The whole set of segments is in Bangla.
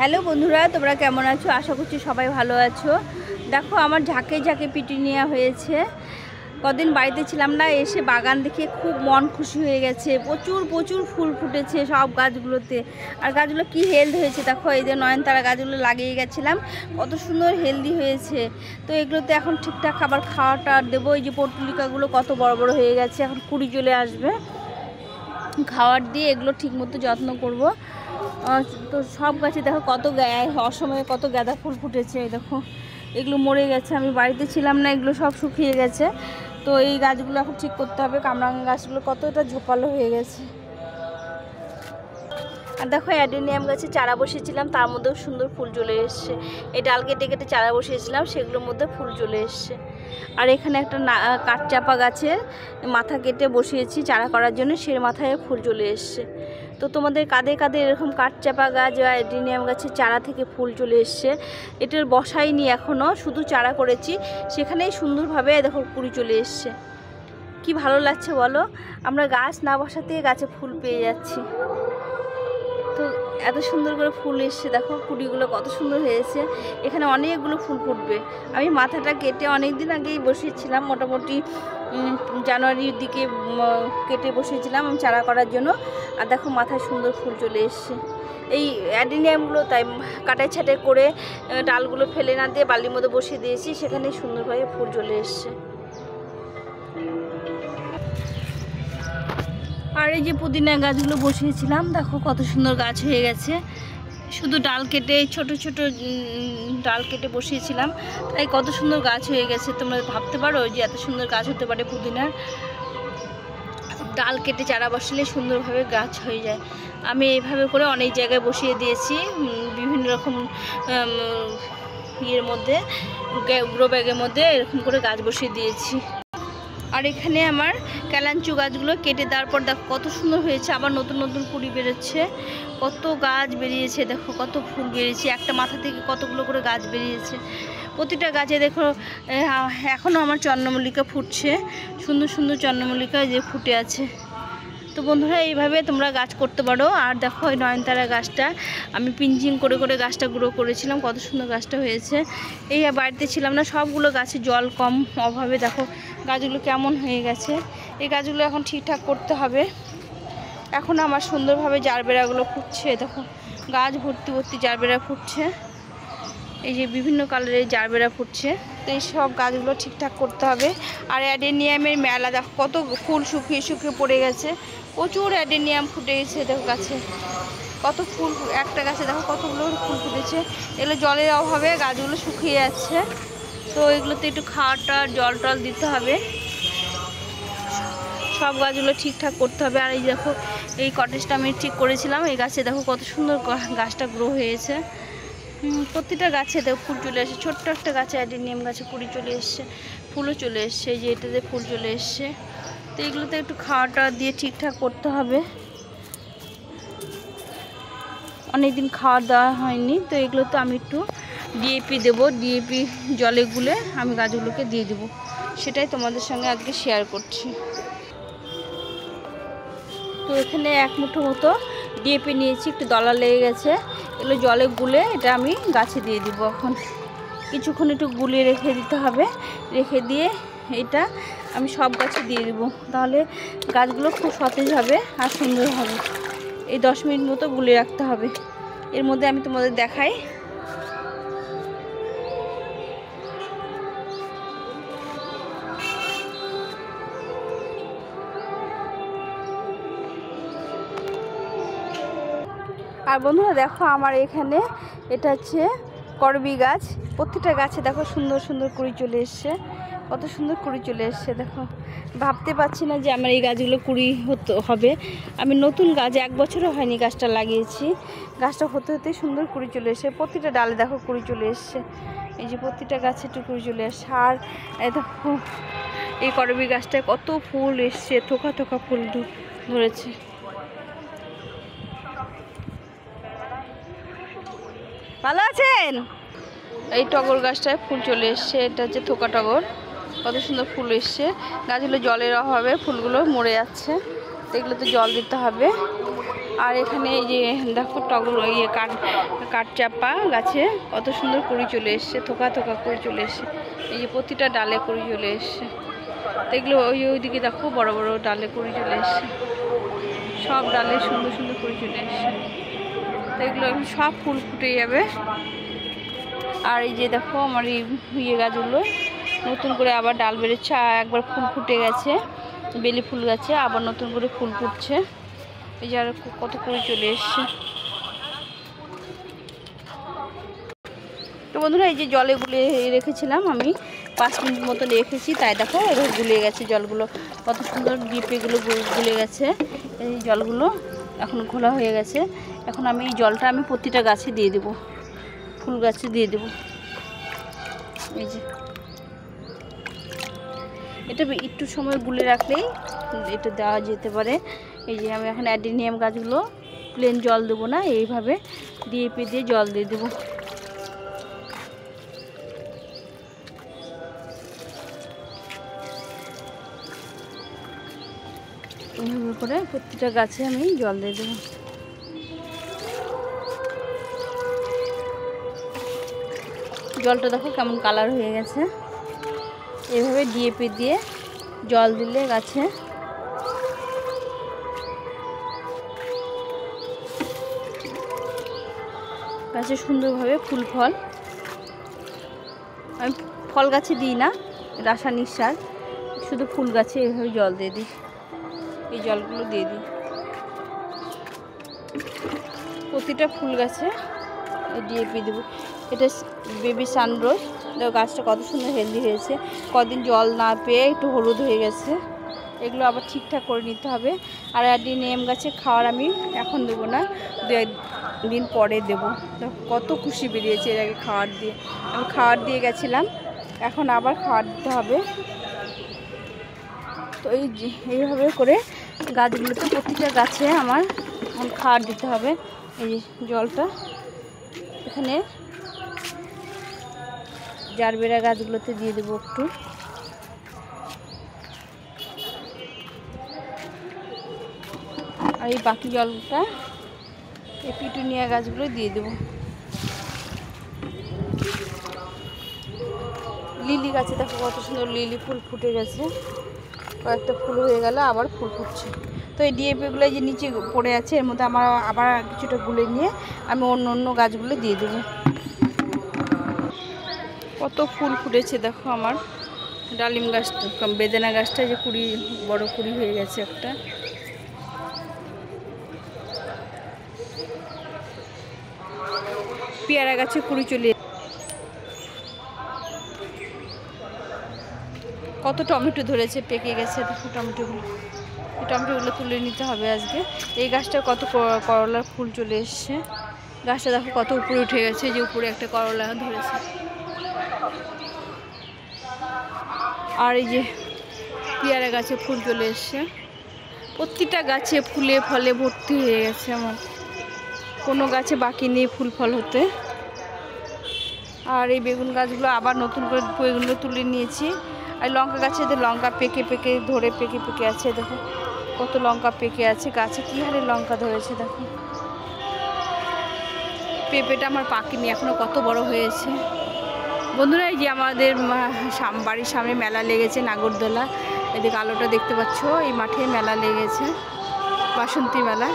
হ্যালো বন্ধুরা, তোমরা কেমন আছো? আশা করছি সবাই ভালো আছো। দেখো আমার ঝাঁকে ঝাঁকে পিটুনিয়া হয়েছে। কদিন বাড়িতে ছিলাম না, এসে বাগান দেখে খুব মন খুশি হয়ে গেছে। প্রচুর প্রচুর ফুল ফুটেছে সব গাছগুলোতে। আর গাছগুলো কি হেলদি হয়েছে দেখো, এই যে নয়নতারা গাছগুলো লাগিয়ে গেছিলাম, কত সুন্দর হেলদি হয়েছে। তো এগুলোতে এখন ঠিকঠাক খাবার খাওয়াটা দেবো। এই যে পর্তুলিকাগুলো কত বড় বড় হয়ে গেছে, এখন কুড়ি চলে আসবে। খাবার দিয়ে এগুলো ঠিকমতো যত্ন করব। তো সব গাছে দেখো কত অসময়ে কত গাঁদা ফুল ফুটেছে। দেখো এগুলো মরে গেছে, আমি বাড়িতে ছিলাম না, এগুলো সব শুকিয়ে গেছে। তো এই গাছগুলো এখন ঠিক করতে হবে। কামরাঙা গাছগুলো কতটা ঝোপালো হয়ে গেছে। আর দেখো অ্যাডেনিয়াম গাছে চারা বসিয়েছিলাম, তার মধ্যেও সুন্দর ফুল চলে এসছে। এই ডাল কেটে কেটে চারা বসিয়েছিলাম, সেগুলোর মধ্যে ফুল চলে এসছে। আর এখানে একটা কাঠচাপা গাছের মাথা কেটে বসিয়েছি চারা করার জন্য, সে মাথায় ফুল চলে এসছে। তো তোমাদের কাঁধে কাঁধে এরকম কাঠচাপা গাছ বা অ্যাডেনিয়াম গাছের চারা থেকে ফুল চলে এসছে? এটার বসাইনি এখনও, শুধু চারা করেছি, সেখানেই সুন্দরভাবে দেখো কুড়ি চলে এসছে। কি ভালো লাগছে বলো, আমরা গাছ না বসাতে গাছে ফুল পেয়ে যাচ্ছি। তো এত সুন্দর করে ফুল এসছে, দেখো কুড়িগুলো কত সুন্দর হয়েছে। এখানে অনেকগুলো ফুল ফুটবে। আমি মাথাটা কেটে অনেক দিন আগেই বসিয়েছিলাম, মোটামুটি জানুয়ারির দিকে কেটে বসিয়েছিলাম আমি চারা করার জন্য। আর দেখো মাথায় সুন্দর ফুল চলে এসছে। এই অ্যাডেনিয়ামগুলো তাই কাটাই ছাটাই করে ডালগুলো ফেলে না দিয়ে বালির মধ্যে বসিয়ে দিয়েছি, সেখানে সুন্দরভাবে ফুল চলে এসছে। আর এই যে পুদিনা গাছগুলো বসিয়েছিলাম, দেখো কত সুন্দর গাছ হয়ে গেছে। শুধু ডাল কেটে ছোট ছোট ডাল কেটে বসিয়েছিলাম, তাই কত সুন্দর গাছ হয়ে গেছে। তোমরা ভাবতে পারো যে এত সুন্দর গাছ হতে পারে পুদিনার? ডাল কেটে চারা বসালে সুন্দরভাবে গাছ হয়ে যায়। আমি এইভাবে করে অনেক জায়গায় বসিয়ে দিয়েছি, বিভিন্ন রকম ইয়ের মধ্যে, গ্রো ব্যাগের মধ্যে এরকম করে গাছ বসিয়ে দিয়েছি। আর এখানে আমার ক্যালাঞ্চু গাছগুলো কেটে দেওয়ার পর দেখো কত সুন্দর হয়েছে, আবার নতুন নতুন কুড়ি বেরোচ্ছে। কত গাছ বেরিয়েছে দেখো, কত ফুল বেরিয়েছে, একটা মাথা থেকে কতগুলো করে গাছ বেরিয়েছে। প্রতিটা গাছে দেখো এখনও আমার চন্দ্রমল্লিকা ফুটছে, সুন্দর সুন্দর চন্দ্রমল্লিকা যে ফুটে আছে। তো বন্ধুরা এইভাবে তোমরা গাছ করতে পারো। আর দেখো ওই নয়নতারা গাছটা আমি পিঞ্চিং করে করে গাছটা গ্রো করেছিলাম, কত সুন্দর গাছটা হয়েছে। এই বাড়িতে ছিলাম না, সবগুলো গাছে জল কম অভাবে দেখো গাছগুলো কেমন হয়ে গেছে। এই গাছগুলো এখন ঠিকঠাক করতে হবে। এখন আমার সুন্দরভাবে জারবেরাগুলো ফুটছে, দেখো গাছ ভর্তি ভর্তি জারবেরা ফুটছে। এই যে বিভিন্ন কালারের জারবেরা ফুটছে। তো এই সব গাছগুলো ঠিকঠাক করতে হবে। আর অ্যাডেনিয়ামের মেলা দেখো, কত ফুল শুকিয়ে শুকিয়ে পড়ে গেছে। প্রচুর অ্যাডেনিয়াম ফুটে গেছে দেখো গাছে, কত ফুল, একটা গাছে দেখো কতগুলো ফুল ফুটেছে। এগুলো জলের অভাবে গাছগুলো শুকিয়ে যাচ্ছে। তো এগুলোতে একটু খাওয়াটা জল টল দিতে হবে, সব গাছগুলো ঠিকঠাক করতে হবে। আর এই দেখো এই কটেজটা আমি ঠিক করেছিলাম, এই গাছে দেখো কত সুন্দর গাছটা গ্রো হয়েছে। প্রতিটা গাছে দেখো ফুল চলে এসেছে। ছোট্ট একটা গাছে অ্যাডেনিয়াম গাছে কুড়ি চলে এসছে, ফুলও চলে এসছে। এই যে এটাতে ফুল চলে এসছে। তো এগুলোতে একটু খাওয়াটা দিয়ে ঠিকঠাক করতে হবে। অনেকদিন খাওয়া দাওয়া হয়নি, তো এগুলোতে আমি একটু ডিএপি দেবো। ডিএপি জলে গুলে আমি গাছগুলোকে দিয়ে দেবো, সেটাই তোমাদের সঙ্গে আজকে শেয়ার করছি। তো এখানে এক মুঠো মতো ডিএপি নিয়েছি, একটু দলা লেগে গেছে। এগুলো জলে গুলে এটা আমি গাছে দিয়ে দিব। এখন কিছুক্ষণ একটু গুলিয়ে রেখে দিতে হবে, রেখে দিয়ে এটা আমি সব গাছে দিয়ে দেবো, তাহলে গাছগুলো খুব সতেজ হবে আর সুন্দর হবে। এই 10 মিনিট মতো গুলিয়ে রাখতে হবে। এর মধ্যে আমি তোমাদের দেখাই। আর বন্ধুরা দেখো আমার এখানে এটা হচ্ছে করবি গাছ। প্রত্যেকটা গাছে দেখো সুন্দর সুন্দর কুড়ি চলে এসছে, কত সুন্দর কুড়ি চলে এসছে। দেখো ভাবতে পারছি না যে আমার এই গাছগুলো কুড়ি হবে। আমি নতুন গাছ, 1 বছরও হয়নি গাছটা লাগিয়েছি, গাছটা হতে হতে সুন্দর কুড়ি চলে এসছে। প্রতিটা ডালে দেখো কুড়ি চলে এসছে। এই যে প্রতিটা গাছে একটু কুড়ি চলে আসছে। আর দেখো এই করবি গাছটায় কত ফুল এসছে, থোকা থোকা ফুল ধরেছে। ভালো আছেন? এই টগর গাছটায় ফুল চলে এসছে, এটা হচ্ছে থোকা টগর, কত সুন্দর ফুল এসছে। গাছগুলো জলের অভাবে ফুলগুলো মরে যাচ্ছে, এগুলোতে জল দিতে হবে। আর এখানে এই যে দেখো টগর ইয়ে কাঠচাপা গাছে কত সুন্দর কুড়ি চলে এসছে, থোকা থোকা করে চলে এসছে। এই যে প্রতিটা ডালে কুড়ি চলে এসছে। এগুলো ওইদিকে দেখো বড় বড় ডালে কুড়ি চলে এসছে, সব ডালে সুন্দর সুন্দর কুড়ি চলে এসছে। তো এগুলো সব ফুল ফুটে যাবে। আর এই যে দেখো আমার এই ইয়ে গাছগুলো নতুন করে আবার ডাল বেরোচ্ছে, একবার ফুল ফুটে গেছে, বেলি ফুল গাছে আবার নতুন করে ফুল ফুটছে। এই যে আর কত করে চলে এসছে। তো বন্ধুরা এই যে জলে গুলে রেখেছিলাম আমি 5 মিনিট মতো রেখেছি, তাই দেখো এবার গুলে গেছে জলগুলো, কত সুন্দর ডিপেগুলো গুলে গেছে। এই জলগুলো এখন ঘোলা হয়ে গেছে। এখন আমি এই জলটা আমি প্রতিটা গাছে দিয়ে দেবো, ফুল গাছে দিয়ে দেবো। এই যে এটা একটু সময় গুলে রাখলেই এটা দেওয়া যেতে পারে। এই যে আমি এখন অ্যাডিনিয়াম গাছগুলো প্লেন জল দেবো না, এইভাবে ডিএপি দিয়ে জল দিয়ে দেবো। এইভাবে করে প্রতিটা গাছে আমি জল দিয়ে দেবো। জলটা দেখো কেমন কালার হয়ে গেছে। এইভাবে ডিএপি দিয়ে জল দিলে গাছে সুন্দরভাবে ফুল ফল। আমি ফল গাছে দিই না রাসায়নিক সার, শুধু ফুল গাছে এইভাবে জল দিয়ে দিই। এই জলগুলো দিয়ে দিই প্রতিটা ফুল গাছে ডিএপি দেবো। এটা বেবি সানরোজ, গাছটা কত সুন্দর হেলদি হয়েছে। কদিন জল না পেয়ে একটু হলুদ হয়ে গেছে, এগুলো আবার ঠিকঠাক করে নিতে হবে। আর অ্যাডিনিয়াম গাছে খাওয়ার আমি এখন দেবো না, 2 দিন পরে দেবো। কত খুশি বেরিয়েছে এর আগে খাওয়ার দিয়ে, আমি খাওয়ার দিয়ে গেছিলাম, এখন আবার খাওয়ার দিতে হবে। তো এইভাবে করে গাছগুলোতে প্রতিটা গাছে আমার খাওয়ার দিতে হবে। এই জলটা এখানে জারবেরা গাছগুলোতে দিয়ে দেবো একটু। আর এই বাকি জলটা এই পিটুনিয়া গাছগুলো দিয়ে দেবো। লিলি গাছে দেখো কত সুন্দর লিলি ফুল ফুটে গেছে, কয়েকটা ফুল হয়ে গেল আবার ফুল ফুটছে। তো এই ডিএপিগুলো যে নিচে পড়ে আছে এর মধ্যে আমার আবার কিছুটা গুলে নিয়ে আমি অন্য গাছগুলো দিয়ে দেবো। কত ফুল ফুটেছে দেখো আমার ডালিম গাছটা, বেদানা গাছটা যে কুড়ি বড় কুড়ি হয়ে গেছে একটা। পেয়ারা গাছে কুড়ি চলে, কত টমেটো ধরেছে, পেকে গেছে দেখো টমেটোগুলো। এই টমেটোগুলো তুলে নিতে হবে আজকে। এই গাছটা কত করলার ফুল চলে এসছে, গাছটা দেখো কত উপরে উঠে গেছে, যে উপরে একটা করলা ধরেছে। আর এই যে পেয়ারা গাছে ফুল চলে এসছে, প্রতিটা গাছে ফুলে ফলে ভর্তি হয়ে গেছে আমার, কোনো গাছে বাকি নেই ফুল ফল হতে। আর এই বেগুন গাছগুলো আবার নতুন করে বেগুনগুলো তুলে নিয়েছি। আর লঙ্কা গাছে লঙ্কা পেকে পেকে ধরে পেকে পেকে আছে, দেখো কত লঙ্কা পেকে আছে গাছে, কী হারে লঙ্কা ধরেছে দেখো। পেঁপেটা আমার পাকেনি এখনও, কত বড় হয়েছে। বন্ধুরা এই যে আমাদের বাড়ির সামনে মেলা লেগেছে, নাগরদোলা, এদিকে আলোটা দেখতে পাচ্ছ, এই মাঠে মেলা লেগেছে, বাসন্তী মেলা।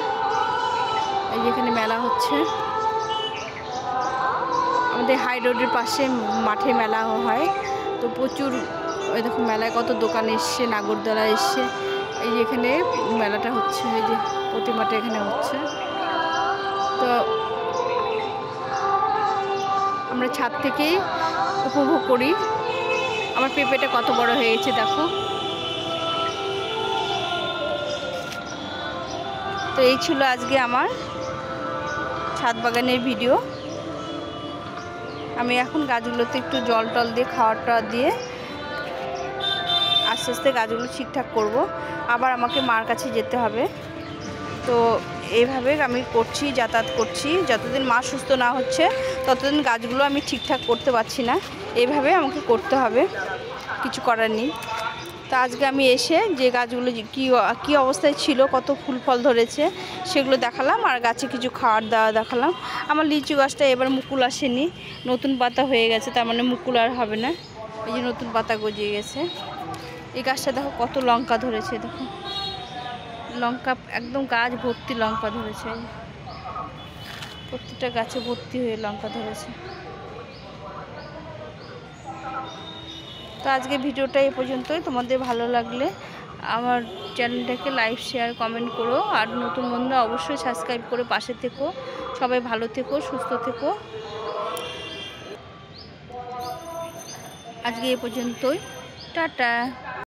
এই যে এখানে মেলা হচ্ছে, আমাদের হাই রোডের পাশে মাঠে মেলা হয়। তো প্রচুর ওই দেখো মেলায় কত দোকান এসছে, নাগরদোলা এসছে। এই যে এখানে মেলাটা হচ্ছে, এই যে প্রতিমাটা এখানে হচ্ছে। তো আমরা ছাদ থেকেই উপভোগ করি। আমার পেঁপেটা কত বড় হয়ে গেছে দেখো। তো এই ছিল আজকে আমার ছাদ বাগানের ভিডিও। আমি এখন গাছগুলোতে একটু জল টল দিয়ে খাওয়ার টাওয়ার দিয়ে আস্তে আস্তে গাছগুলো ঠিকঠাক করব। আবার আমাকে মার কাছে যেতে হবে। তো এইভাবে আমি করছি, যাতায়াত করছি। যতদিন মা সুস্থ না হচ্ছে ততদিন গাছগুলো আমি ঠিকঠাক করতে পারছি না, এইভাবে আমাকে করতে হবে, কিছু করার নেই। তো তা আজকে আমি এসে যে গাছগুলো কি অবস্থায় ছিল, কত ফুল ফল ধরেছে সেগুলো দেখালাম, আর গাছে কিছু খাওয়ার দাওয়া দেখালাম। আমার লিচু গাছটা এবার মুকুল আসেনি, নতুন পাতা হয়ে গেছে, তার মানে মুকুল আর হবে না, এই যে নতুন পাতা গজিয়ে গেছে। এই গাছটা দেখো কত লঙ্কা ধরেছে, দেখো লঙ্কা একদম গাছ ভর্তি লঙ্কা ধরেছে, প্রত্যেকটা গাছে ভর্তি হয়ে লঙ্কা ধরেছে। তো আজকে ভিডিওটা এই পর্যন্তই। তোমাদের ভালো লাগলে আমার চ্যানেলটাকে লাইক শেয়ার কমেন্ট করো, আর নতুন বন্ধুরা অবশ্যই সাবস্ক্রাইব করে পাশে থেকো। সবাই ভালো থেকো, সুস্থ থেকো। আজকে এই পর্যন্তই, টাটা।